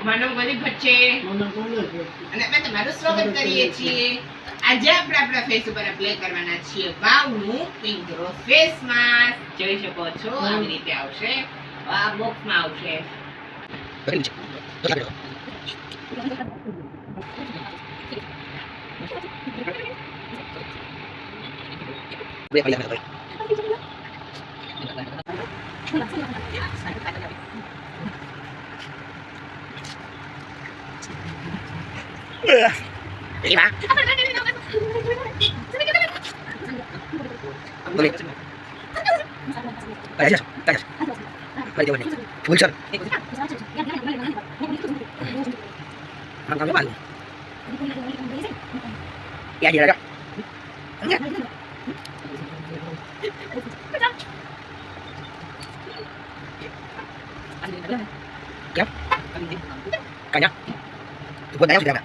માનવ ગરીબ છે અને આપણે તમારું સ્વાગત કરીએ છીએ. આજે આપણે આપણા ફેસ ઉપર એપ્લાય કરવાના છીએ વાવનું પિંક રોઝ ફેસ માસ્ક. જોઈ શકો છો આવી રીતે આવશે, આ બોક્સમાં આવશે. Iba. Boleh. Ayo, ayo. Mari jawab ni. Full shot. Mangkang depan. Ya, dia ada. Siap. Kanya. Buat saya sudah.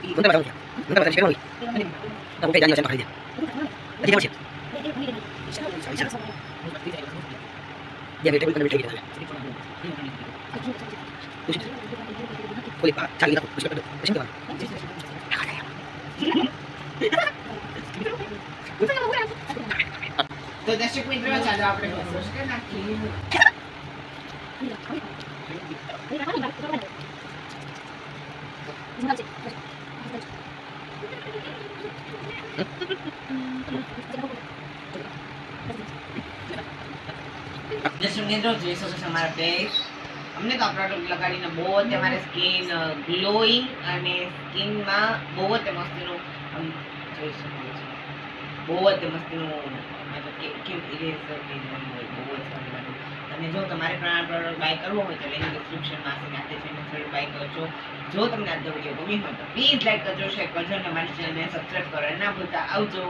Bentar Pak. Bentar Pak, sekarang lagi. Aku kayak janji macam dia. Tadi kamu siap? Dia beda bukan beda gitu. Boleh Pak, cari aku. Siapa tu? Siapa tu? તો દર્શક મિત્રો ચાલો આપણે subscribe નાખીએ. દર્શક મિત્રો જોઈ શકો છો અમારા ફેસ. અમને તો આ પ્રોડક્ટ લગાડીને બહુ જ અમારી સ્કિન ગ્લોઈંગ અને સ્કિનમાં બહુ જ મસ્તીનું જોઈ શકો છો. બહુ જ મસ્તીનું કેમ ઇરેઝર બહુ જ સારું. અને જો તમારે પણ આ પ્રોડક્ટ બાય કરવો હોય તો એની ડિસ્ક્રિપ્શનમાં આપે છે, એને થર્ડ બાય કરજો. જો તમને આજનો વિડીયો ગમ્યો હોય તો પ્લીઝ લાઈક કરજો, શેર કરજો અને મારી ચેનલને સબસ્ક્રાઇબ કરવાનું ના ભૂલતા. આવજો.